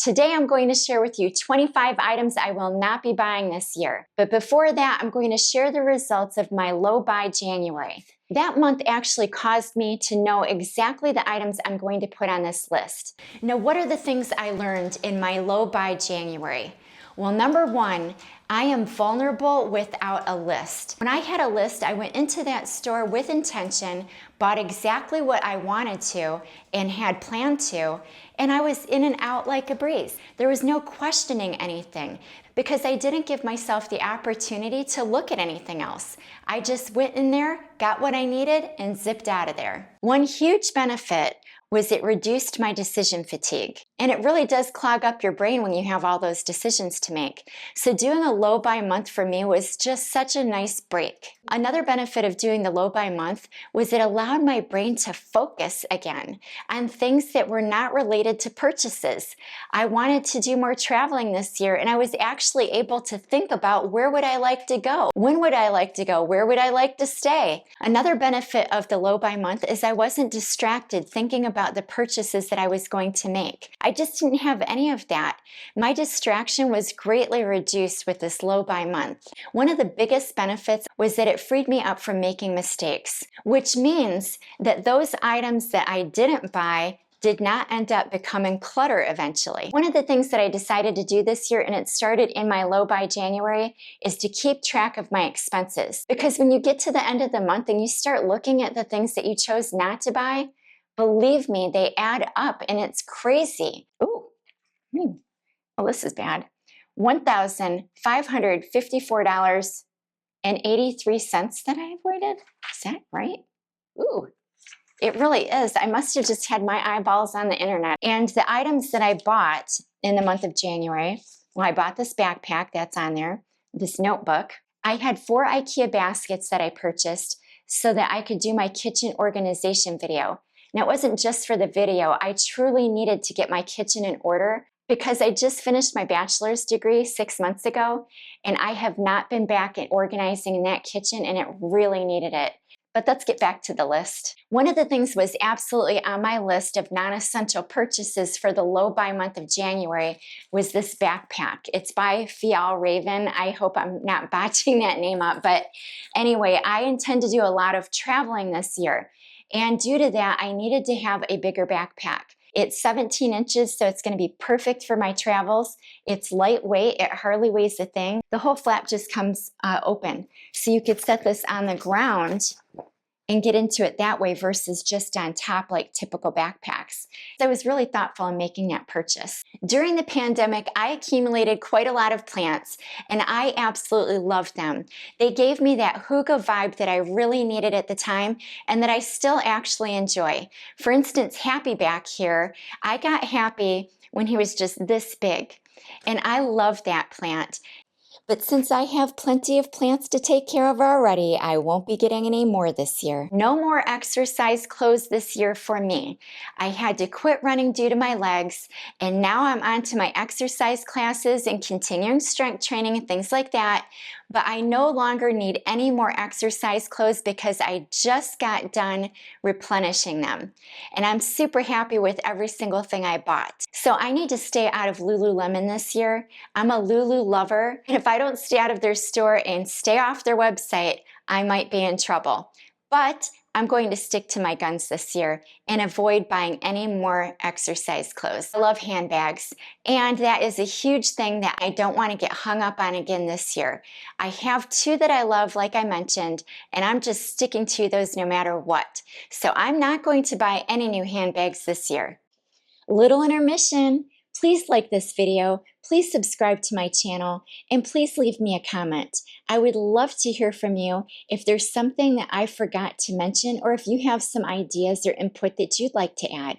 Today I'm going to share with you 25 items I will not be buying this year. But before that, I'm going to share the results of my low buy January. That month actually caused me to know exactly the items I'm going to put on this list. Now, what are the things I learned in my low buy January? Well, number one, I am vulnerable without a list. When I had a list, I went into that store with intention, bought exactly what I wanted to and had planned to, and I was in and out like a breeze. There was no questioning anything because I didn't give myself the opportunity to look at anything else. I just went in there, got what I needed, and zipped out of there. One huge benefit was it reduced my decision fatigue. And it really does clog up your brain when you have all those decisions to make. So doing a low buy month for me was just such a nice break. Another benefit of doing the low buy month was it allowed my brain to focus again on things that were not related to purchases. I wanted to do more traveling this year, and I was actually able to think about where would I like to go? When would I like to go? Where would I like to stay? Another benefit of the low buy month is I wasn't distracted thinking about the purchases that I was going to make. I just didn't have any of that. My distraction was greatly reduced with this low buy month. One of the biggest benefits was that it freed me up from making mistakes, which means that those items that I didn't buy did not end up becoming clutter eventually. One of the things that I decided to do this year, and it started in my low buy January, is to keep track of my expenses. Because when you get to the end of the month and you start looking at the things that you chose not to buy, believe me, they add up and it's crazy. Ooh, well, this is bad. $1,554.83 that I avoided. Is that right? Ooh, it really is. I must have just had my eyeballs on the internet. And the items that I bought in the month of January, well, I bought this backpack that's on there, this notebook. I had 4 IKEA baskets that I purchased so that I could do my kitchen organization video. Now, it wasn't just for the video. I truly needed to get my kitchen in order because I just finished my bachelor's degree 6 months ago, and I have not been back in organizing in that kitchen, and it really needed it. But let's get back to the list. One of the things was absolutely on my list of non-essential purchases for the low buy month of January was this backpack. It's by Fial Raven. I hope I'm not botching that name up, but anyway, I intend to do a lot of traveling this year. And due to that, I needed to have a bigger backpack. It's 17 inches, so it's going to be perfect for my travels. It's lightweight. It hardly weighs a thing. The whole flap just comes open. So you could set this on the ground and get into it that way versus just on top like typical backpacks. So I was really thoughtful in making that purchase. During the pandemic, I accumulated quite a lot of plants, and I absolutely loved them. They gave me that hygge vibe that I really needed at the time and that I still actually enjoy. For instance, Happy back here, I got Happy when he was just this big, and I love that plant. But since I have plenty of plants to take care of already, I won't be getting any more this year. No more exercise clothes this year for me. I had to quit running due to my legs, and now I'm on to my exercise classes and continuing strength training and things like that. But I no longer need any more exercise clothes because I just got done replenishing them. And I'm super happy with every single thing I bought. So I need to stay out of Lululemon this year. I'm a Lulu lover, and if I don't stay out of their store and stay off their website, I might be in trouble. But I'm going to stick to my guns this year and avoid buying any more exercise clothes. I love handbags, and that is a huge thing that I don't want to get hung up on again this year. I have 2 that I love, like I mentioned, and I'm just sticking to those no matter what. So I'm not going to buy any new handbags this year. Little intermission. Please like this video, please subscribe to my channel, and please leave me a comment. I would love to hear from you if there's something that I forgot to mention or if you have some ideas or input that you'd like to add.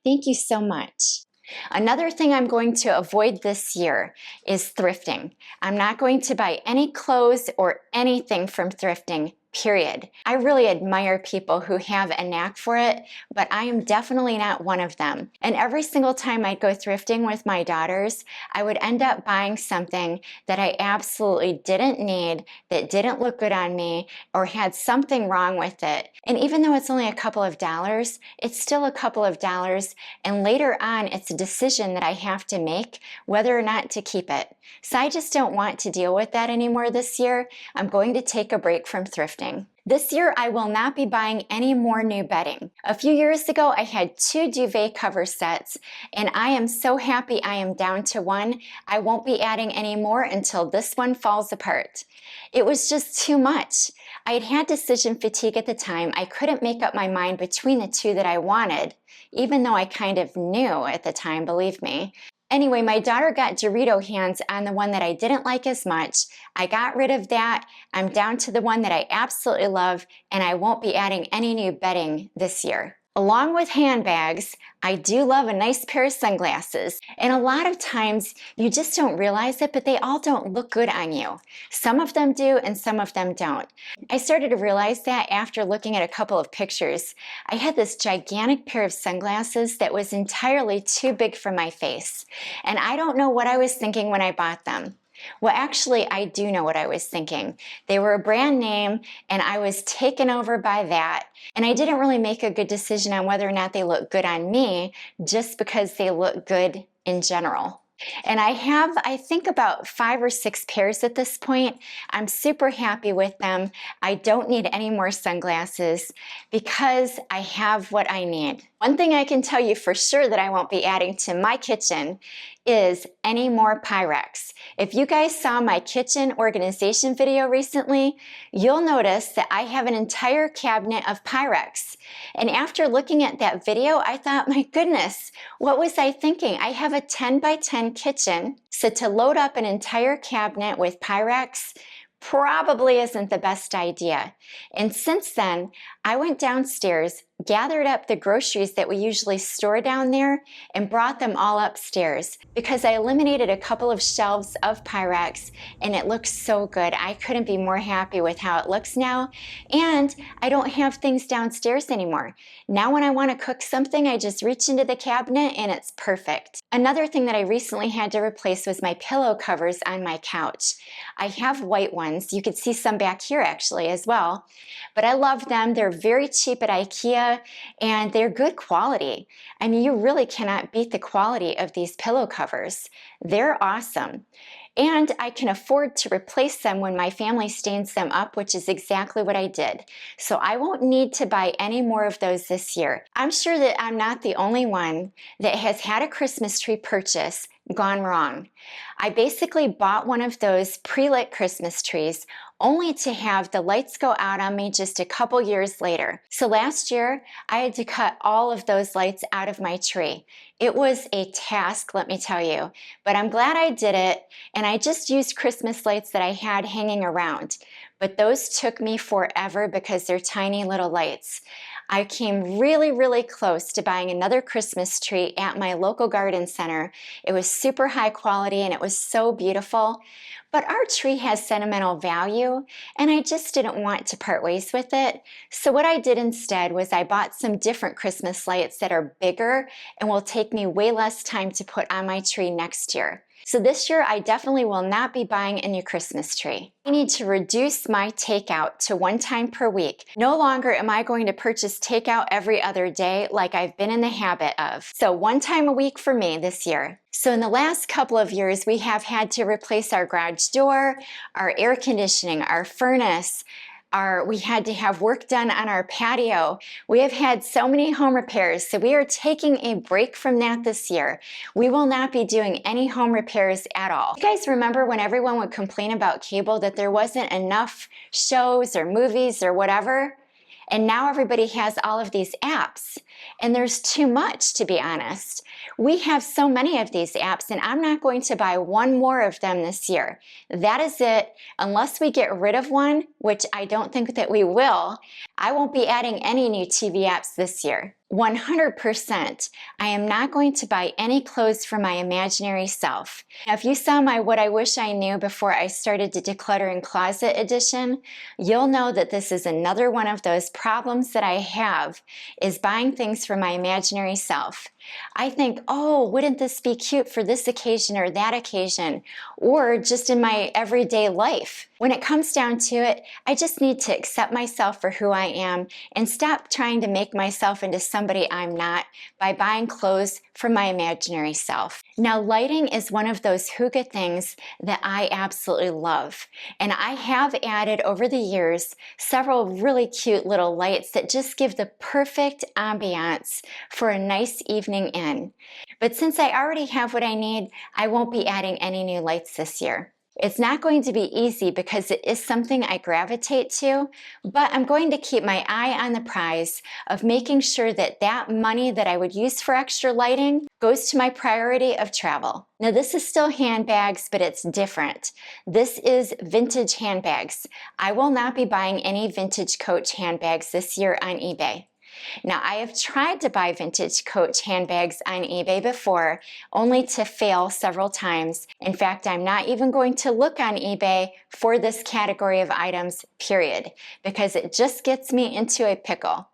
Thank you so much. Another thing I'm going to avoid this year is thrifting. I'm not going to buy any clothes or anything from thrifting, period. I really admire people who have a knack for it, but I am definitely not one of them. And every single time I'd go thrifting with my daughters, I would end up buying something that I absolutely didn't need, that didn't look good on me, or had something wrong with it. And even though it's only a couple of dollars, it's still a couple of dollars, and later on it's a decision that I have to make whether or not to keep it. So I just don't want to deal with that anymore this year. I'm going to take a break from thrifting. This year, I will not be buying any more new bedding. A few years ago, I had 2 duvet cover sets, and I am so happy I am down to 1. I won't be adding any more until this one falls apart. It was just too much. I had had decision fatigue at the time. I couldn't make up my mind between the 2 that I wanted, even though I kind of knew at the time, believe me. Anyway, my daughter got Dorito hands on the one that I didn't like as much. I got rid of that. I'm down to the one that I absolutely love, and I won't be adding any new bedding this year. Along with handbags, I do love a nice pair of sunglasses. And a lot of times you just don't realize it, but they all don't look good on you. Some of them do and some of them don't. I started to realize that after looking at a couple of pictures. I had this gigantic pair of sunglasses that was entirely too big for my face. And I don't know what I was thinking when I bought them. Well, actually, I do know what I was thinking. They were a brand name, and I was taken over by that. And I didn't really make a good decision on whether or not they look good on me, just because they look good in general. And I have, I think, about 5 or 6 pairs at this point. I'm super happy with them. I don't need any more sunglasses because I have what I need. One thing I can tell you for sure that I won't be adding to my kitchen is any more Pyrex. If you guys saw my kitchen organization video recently, you'll notice that I have an entire cabinet of Pyrex. And after looking at that video, I thought, my goodness, what was I thinking? I have a 10 by 10 kitchen, so to load up an entire cabinet with Pyrex probably isn't the best idea. And since then, I went downstairs, gathered up the groceries that we usually store down there, and brought them all upstairs because I eliminated a couple of shelves of Pyrex, and it looks so good. I couldn't be more happy with how it looks now, and I don't have things downstairs anymore. Now when I want to cook something, I just reach into the cabinet and it's perfect. Another thing that I recently had to replace was my pillow covers on my couch. I have white ones. You could see some back here actually as well, but I love them. They're very cheap at IKEA, and they're good quality. I mean, you really cannot beat the quality of these pillow covers. They're awesome. And I can afford to replace them when my family stains them up, which is exactly what I did. So I won't need to buy any more of those this year. I'm sure that I'm not the only one that has had a Christmas tree purchase gone wrong. I basically bought one of those pre-lit Christmas trees only to have the lights go out on me just a couple years later. So last year, I had to cut all of those lights out of my tree. It was a task, let me tell you, but I'm glad I did it, and I just used Christmas lights that I had hanging around. But those took me forever because they're tiny little lights. I came really, really close to buying another Christmas tree at my local garden center. It was super high quality and it was so beautiful. But our tree has sentimental value, and I just didn't want to part ways with it. So what I did instead was I bought some different Christmas lights that are bigger and will take me way less time to put on my tree next year. So this year, I definitely will not be buying a new Christmas tree. I need to reduce my takeout to 1 time per week. No longer am I going to purchase takeout every other day like I've been in the habit of. So 1 time a week for me this year. So in the last couple of years, we have had to replace our garage door, our air conditioning, our furnace, we had to have work done on our patio. We have had so many home repairs, so we are taking a break from that this year. We will not be doing any home repairs at all. You guys remember when everyone would complain about cable that there wasn't enough shows or movies or whatever? And now everybody has all of these apps, and there's too much, to be honest. We have so many of these apps, and I'm not going to buy 1 more of them this year. That is it. Unless we get rid of one, which I don't think that we will, I won't be adding any new TV apps this year. 100%. I am not going to buy any clothes for my imaginary self. Now, if you saw my What I Wish I Knew Before I Started to Declutter in Closet edition, you'll know that this is another one of those problems that I have, is buying things for my imaginary self. I think, oh, wouldn't this be cute for this occasion or that occasion, or just in my everyday life? When it comes down to it, I just need to accept myself for who I am and stop trying to make myself into somebody I'm not by buying clothes for my imaginary self. Now, lighting is one of those hygge things that I absolutely love. And I have added over the years several really cute little lights that just give the perfect ambiance for a nice evening in. But since I already have what I need, I won't be adding any new lights this year. It's not going to be easy because it is something I gravitate to, but I'm going to keep my eye on the prize of making sure that that money that I would use for extra lighting goes to my priority of travel. Now, this is still handbags, but it's different. This is vintage handbags. I will not be buying any vintage Coach handbags this year on eBay. Now, I have tried to buy vintage Coach handbags on eBay before, only to fail several times. In fact, I'm not even going to look on eBay for this category of items, period, because it just gets me into a pickle.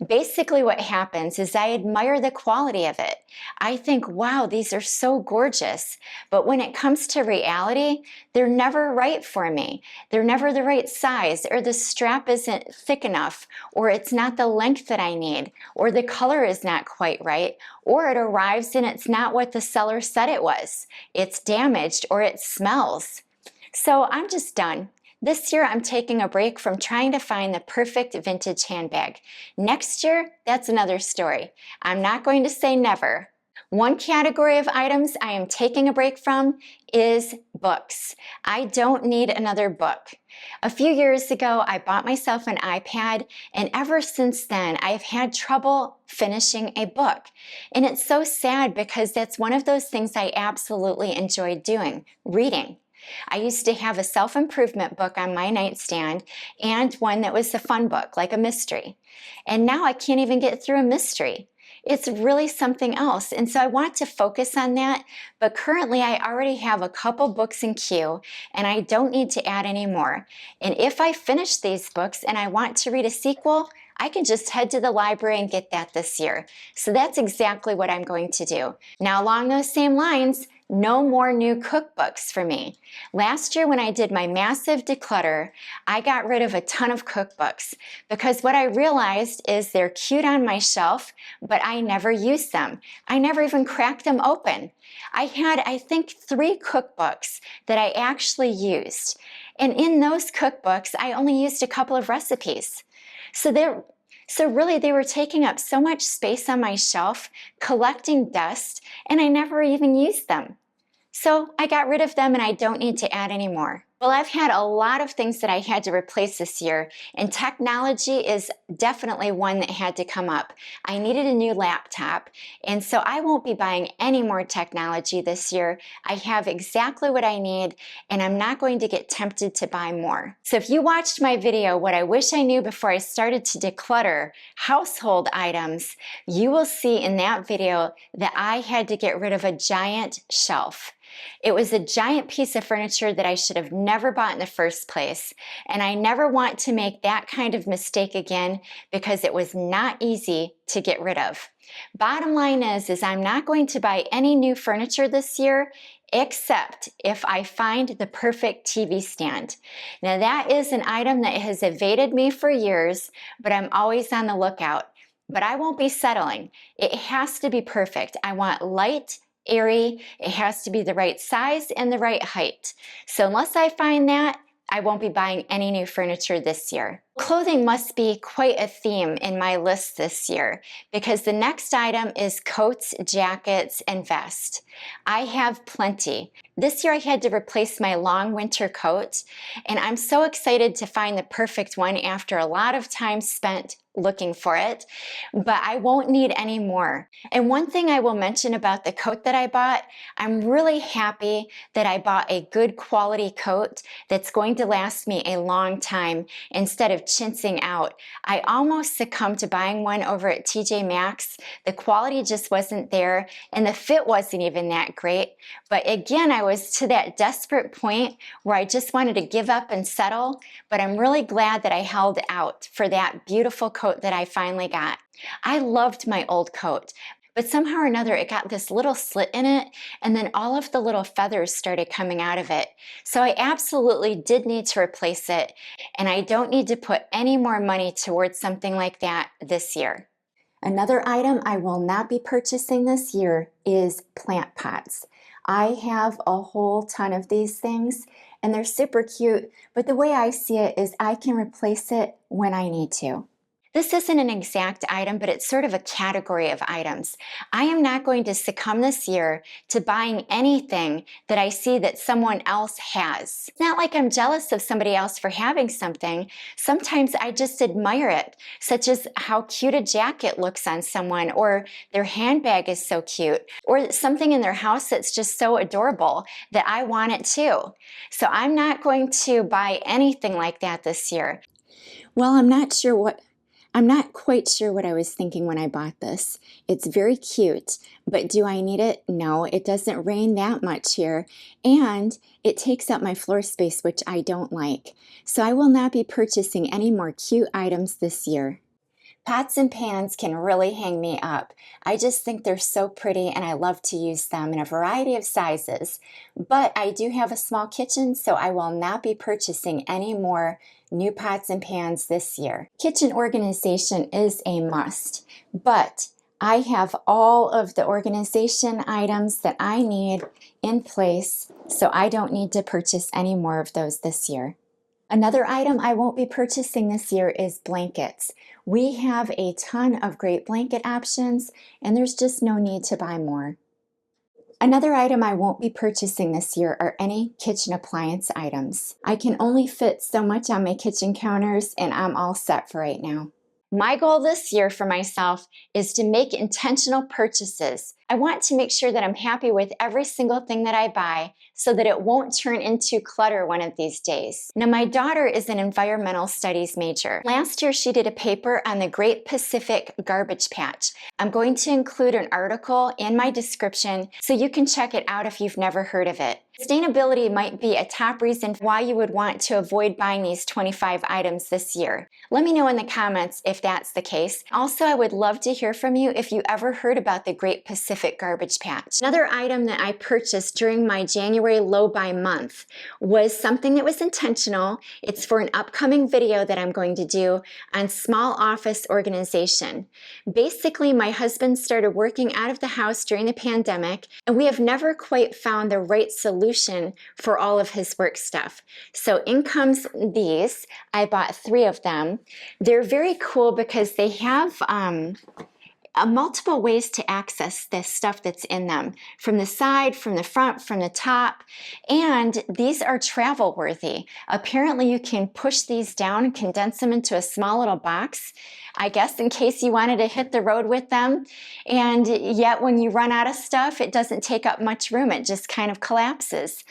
Basically, what happens is I admire the quality of it. I think, wow, these are so gorgeous. But when it comes to reality, they're never right for me. They're never the right size, or the strap isn't thick enough, or it's not the length that I need, or the color is not quite right, or it arrives and it's not what the seller said it was. It's damaged, or it smells. So I'm just done. This year, I'm taking a break from trying to find the perfect vintage handbag. Next year, that's another story. I'm not going to say never. One category of items I am taking a break from is books. I don't need another book. A few years ago, I bought myself an iPad, and ever since then, I've had trouble finishing a book. And it's so sad because that's one of those things I absolutely enjoy doing, reading. I used to have a self-improvement book on my nightstand and one that was a fun book, like a mystery. And now I can't even get through a mystery. It's really something else. And so I want to focus on that, but currently I already have a couple books in queue and I don't need to add any more. And if I finish these books and I want to read a sequel, I can just head to the library and get that this year. So that's exactly what I'm going to do. Now, along those same lines, no more new cookbooks for me. Last year when I did my massive declutter, I got rid of a ton of cookbooks because what I realized is they're cute on my shelf, but I never use them. I never even cracked them open. I had, I think, 3 cookbooks that I actually used. And in those cookbooks, I only used a couple of recipes. So really, they were taking up so much space on my shelf, collecting dust, and I never even used them. So I got rid of them and I don't need to add any more. Well, I've had a lot of things that I had to replace this year, and technology is definitely one that had to come up. I needed a new laptop, and so I won't be buying any more technology this year. I have exactly what I need, and I'm not going to get tempted to buy more. So if you watched my video, What I Wish I Knew Before I Started to Declutter Household Items, you will see in that video that I had to get rid of a giant shelf. It was a giant piece of furniture that I should have never bought in the first place, and I never want to make that kind of mistake again because it was not easy to get rid of. Bottom line is I'm not going to buy any new furniture this year except if I find the perfect TV stand. Now that is an item that has evaded me for years, but I'm always on the lookout. But I won't be settling. It has to be perfect. I want light, airy, it has to be the right size and the right height. So unless I find that, I won't be buying any new furniture this year. Clothing must be quite a theme in my list this year because the next item is coats, jackets, and vests. I have plenty. This year I had to replace my long winter coat, and I'm so excited to find the perfect one after a lot of time spent looking for it, but I won't need any more. And one thing I will mention about the coat that I bought, I'm really happy that I bought a good quality coat that's going to last me a long time instead of chinsing out. I almost succumbed to buying one over at TJ Maxx. The quality just wasn't there and the fit wasn't even that great. But again, I was to that desperate point where I just wanted to give up and settle, but I'm really glad that I held out for that beautiful coat that I finally got. I loved my old coat, but somehow or another it got this little slit in it, and then all of the little feathers started coming out of it. So I absolutely did need to replace it, and I don't need to put any more money towards something like that this year. Another item I will not be purchasing this year is plant pots. I have a whole ton of these things and they're super cute, but the way I see it is I can replace it when I need to. This isn't an exact item, but it's sort of a category of items. I am not going to succumb this year to buying anything that I see that someone else has. It's not like I'm jealous of somebody else for having something. Sometimes I just admire it, such as how cute a jacket looks on someone, or their handbag is so cute, or something in their house that's just so adorable that I want it too. So I'm not going to buy anything like that this year. Well, I'm not quite sure what I was thinking when I bought this. It's very cute, but do I need it? No, it doesn't rain that much here, and it takes up my floor space, which I don't like. So I will not be purchasing any more cute items this year. Pots and pans can really hang me up. I just think they're so pretty and I love to use them in a variety of sizes. But I do have a small kitchen, so I will not be purchasing any more new pots and pans this year. Kitchen organization is a must, but I have all of the organization items that I need in place, so I don't need to purchase any more of those this year. Another item I won't be purchasing this year is blankets. We have a ton of great blanket options, and there's just no need to buy more. Another item I won't be purchasing this year are any kitchen appliance items. I can only fit so much on my kitchen counters, and I'm all set for right now. My goal this year for myself is to make intentional purchases. I want to make sure that I'm happy with every single thing that I buy so that it won't turn into clutter one of these days. Now, my daughter is an environmental studies major. Last year, she did a paper on the Great Pacific Garbage Patch. I'm going to include an article in my description so you can check it out if you've never heard of it. Sustainability might be a top reason why you would want to avoid buying these 25 items this year. Let me know in the comments if that's the case. Also, I would love to hear from you if you ever heard about the Great Pacific Garbage Patch. Another item that I purchased during my January low buy month was something that was intentional. It's for an upcoming video that I'm going to do on small office organization. Basically, my husband started working out of the house during the pandemic, and we have never quite found the right solution for all of his work stuff. So in comes these. I bought 3 of them. They're very cool because they have multiple ways to access the stuff that's in them, from the side, from the front, from the top, and these are travel worthy. Apparently you can push these down and condense them into a small little box, I guess in case you wanted to hit the road with them, and yet when you run out of stuff, it doesn't take up much room, it just kind of collapses.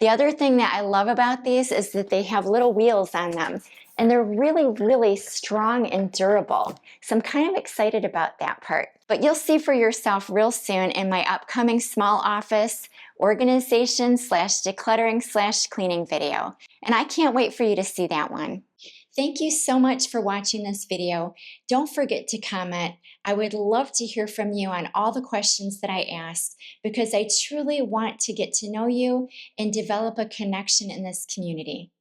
The other thing that I love about these is that they have little wheels on them, and they're really, really strong and durable. So I'm kind of excited about that part. But you'll see for yourself real soon in my upcoming small office organization / decluttering / cleaning video. And I can't wait for you to see that one. Thank you so much for watching this video. Don't forget to comment. I would love to hear from you on all the questions that I asked because I truly want to get to know you and develop a connection in this community.